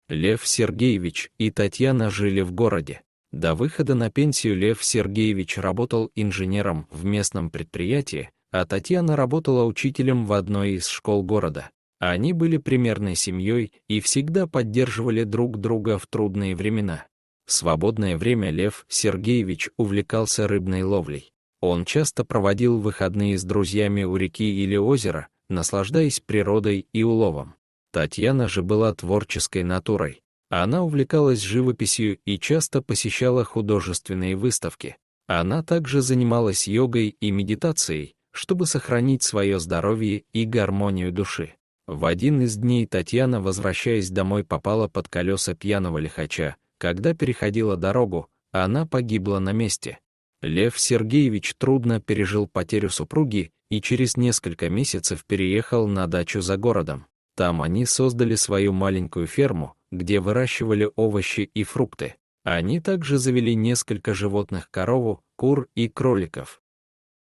Лев Сергеевич и Татьяна жили в городе. До выхода на пенсию Лев Сергеевич работал инженером в местном предприятии, а Татьяна работала учителем в одной из школ города. Они были примерной семьей и всегда поддерживали друг друга в трудные времена. В свободное время Лев Сергеевич увлекался рыбной ловлей. Он часто проводил выходные с друзьями у реки или озера, наслаждаясь природой и уловом. Татьяна же была творческой натурой. Она увлекалась живописью и часто посещала художественные выставки. Она также занималась йогой и медитацией, чтобы сохранить свое здоровье и гармонию души. В один из дней Татьяна, возвращаясь домой, попала под колеса пьяного лихача. Когда переходила дорогу, она погибла на месте. Лев Сергеевич трудно пережил потерю супруги и через несколько месяцев переехал на дачу за городом. Там они создали свою маленькую ферму, где выращивали овощи и фрукты. Они также завели несколько животных: корову, кур и кроликов.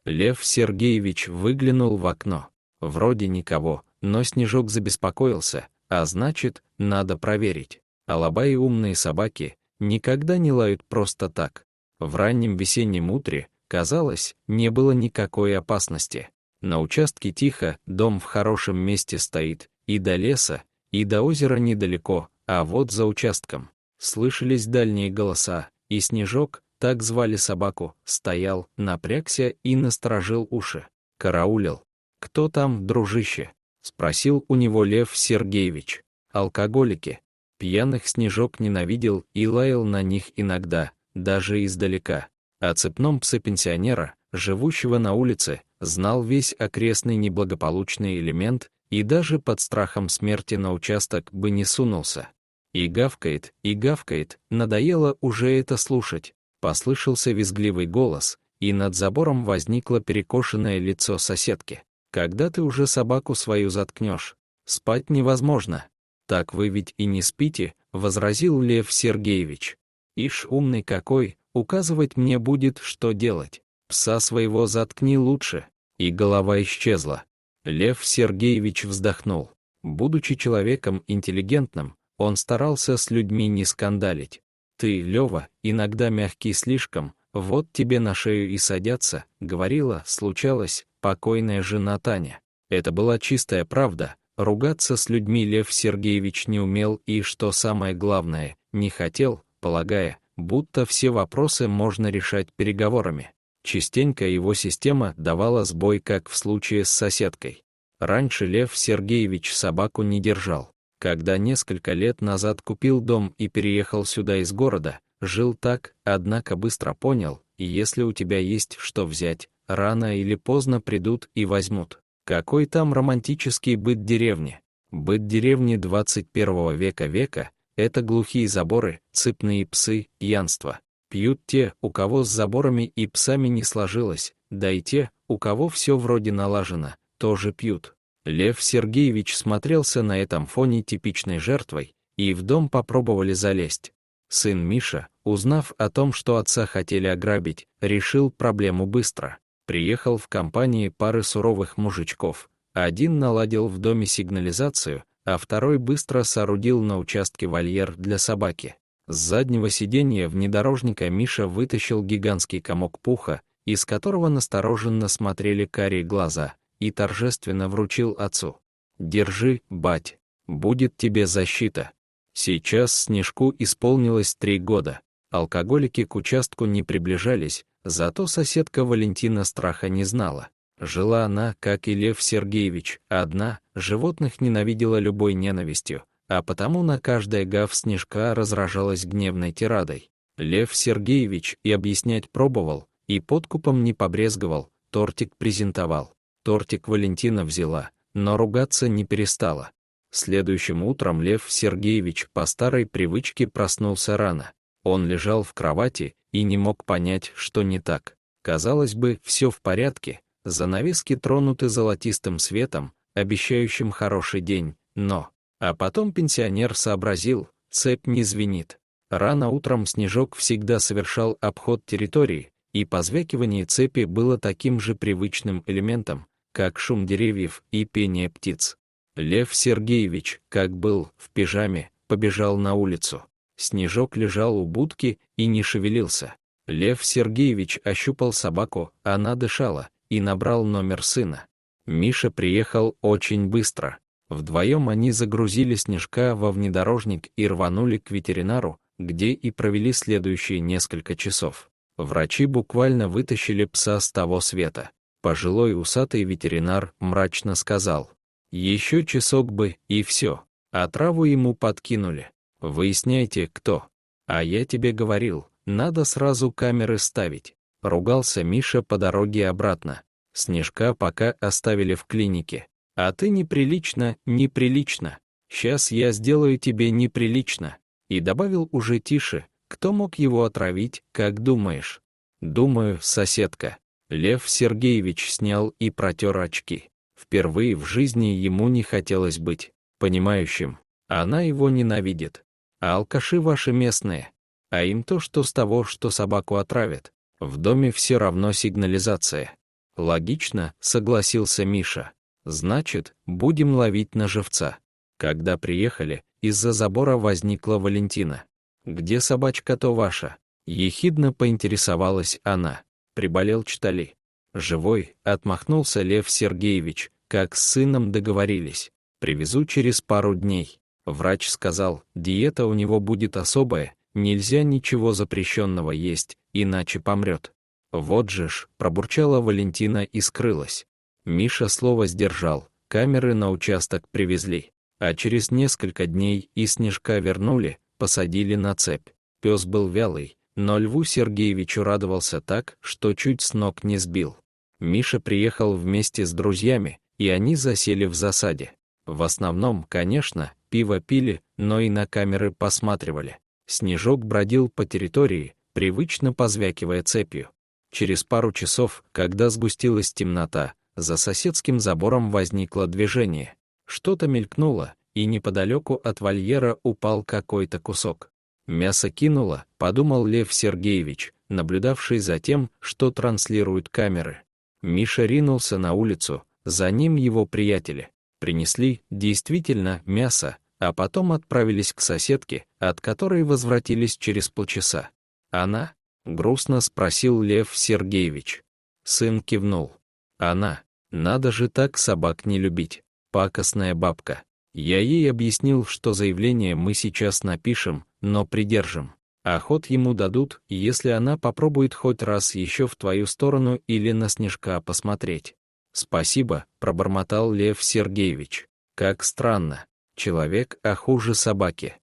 Лев Сергеевич выглянул в окно. Вроде никого, но Снежок забеспокоился, а значит, надо проверить. Алабаи, умные собаки, никогда не лают просто так. В раннем весеннем утре, казалось, не было никакой опасности. На участке тихо, дом в хорошем месте стоит, и до леса, и до озера недалеко, а вот за участком слышались дальние голоса, и Снежок, так звали собаку, стоял, напрягся и насторожил уши. Караулил. «Кто там, дружище?» — спросил у него Лев Сергеевич. «Алкоголики». Пьяных Снежок ненавидел и лаял на них иногда, даже издалека. О цепном псе пенсионера, живущего на улице, знал весь окрестный неблагополучный элемент и даже под страхом смерти на участок бы не сунулся. И гавкает, надоело уже это слушать. Послышался визгливый голос, и над забором возникло перекошенное лицо соседки. «Когда ты уже собаку свою заткнешь? Спать невозможно». «Так вы ведь и не спите», — возразил Лев Сергеевич. «Ишь, умный какой, указывать мне будет, что делать. Пса своего заткни лучше». И голова исчезла. Лев Сергеевич вздохнул. Будучи человеком интеллигентным, он старался с людьми не скандалить. «Ты, Лёва, иногда мягкий слишком, вот тебе на шею и садятся», — говорила, случалось, покойная жена Таня. Это была чистая правда. Ругаться с людьми Лев Сергеевич не умел и, что самое главное, не хотел, полагая, будто все вопросы можно решать переговорами. Частенько его система давала сбой, как в случае с соседкой. Раньше Лев Сергеевич собаку не держал. Когда несколько лет назад купил дом и переехал сюда из города, жил так, однако быстро понял, если у тебя есть что взять, рано или поздно придут и возьмут. Какой там романтический быт деревни? Быт деревни 21 века — это глухие заборы, цепные псы, пьянство. Пьют те, у кого с заборами и псами не сложилось, да и те, у кого все вроде налажено, тоже пьют. Лев Сергеевич смотрелся на этом фоне типичной жертвой, и в дом попробовали залезть. Сын Миша, узнав о том, что отца хотели ограбить, решил проблему быстро. Приехал в компании пары суровых мужичков. Один наладил в доме сигнализацию, а второй быстро соорудил на участке вольер для собаки. С заднего сиденья внедорожника Миша вытащил гигантский комок пуха, из которого настороженно смотрели карие глаза, и торжественно вручил отцу. «Держи, бать, будет тебе защита». Сейчас Снежку исполнилось 3 года. Алкоголики к участку не приближались, зато соседка Валентина страха не знала. Жила она, как и Лев Сергеевич, одна, животных ненавидела любой ненавистью, а потому на каждое гав Снежка разражалась гневной тирадой. Лев Сергеевич и объяснять пробовал, и подкупом не побрезговал, тортик презентовал. Тортик Валентина взяла, но ругаться не перестала. Следующим утром Лев Сергеевич по старой привычке проснулся рано. Он лежал в кровати и не мог понять, что не так. Казалось бы, все в порядке, занавески тронуты золотистым светом, обещающим хороший день, но... А потом пенсионер сообразил, цепь не звенит. Рано утром Снежок всегда совершал обход территории, и позвякивание цепи было таким же привычным элементом, как шум деревьев и пение птиц. Лев Сергеевич, как был, в пижаме, побежал на улицу. Снежок лежал у будки и не шевелился. Лев Сергеевич ощупал собаку, она дышала, и набрал номер сына. Миша приехал очень быстро. Вдвоем они загрузили Снежка во внедорожник и рванули к ветеринару, где и провели следующие несколько часов. Врачи буквально вытащили пса с того света. Пожилой усатый ветеринар мрачно сказал: «Еще часок бы, и все. А траву ему подкинули. Выясняйте, кто. А я тебе говорил, надо сразу камеры ставить». Ругался Миша по дороге обратно. Снежка пока оставили в клинике. «А ты неприлично, неприлично. Сейчас я сделаю тебе неприлично». И добавил уже тише: «Кто мог его отравить, как думаешь?» «Думаю, соседка». Лев Сергеевич снял и протер очки. Впервые в жизни ему не хотелось быть понимающим. Она его ненавидит. А алкаши ваши местные. А им то, что с того, что собаку отравят. В доме все равно сигнализация. Логично, согласился Миша. Значит, будем ловить на живца. Когда приехали, из-за забора возникла Валентина. «Где собачка-то ваша?» Ехидно поинтересовалась она. «Приболел, что ли?» «Живой», — отмахнулся Лев Сергеевич, как с сыном договорились. «Привезу через пару дней». Врач сказал, диета у него будет особая, нельзя ничего запрещенного есть, иначе помрет. «Вот же ж», — пробурчала Валентина и скрылась. Миша слово сдержал, камеры на участок привезли. А через несколько дней и Снежка вернули, посадили на цепь. Пес был вялый, но Льву Сергеевичу радовался так, что чуть с ног не сбил. Миша приехал вместе с друзьями, и они засели в засаде. В основном, конечно, пиво пили, но и на камеры посматривали. Снежок бродил по территории, привычно позвякивая цепью. Через пару часов, когда сгустилась темнота, за соседским забором возникло движение. Что-то мелькнуло, и неподалеку от вольера упал какой-то кусок. «Мясо кинуло», — подумал Лев Сергеевич, наблюдавший за тем, что транслируют камеры. Миша ринулся на улицу, за ним его приятели. Принесли, действительно, мясо, а потом отправились к соседке, от которой возвратились через полчаса. «Она?» — грустно спросил Лев Сергеевич. Сын кивнул. «Она. Надо же так собак не любить. Пакостная бабка. Я ей объяснил, что заявление мы сейчас напишем, но придержим. А ход ему дадут, если она попробует хоть раз еще в твою сторону или на Снежка посмотреть». «Спасибо», — пробормотал Лев Сергеевич. «Как странно. Человек, а хуже собаки».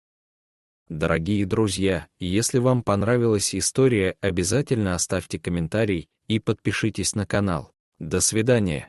Дорогие друзья, если вам понравилась история, обязательно оставьте комментарий и подпишитесь на канал. До свидания.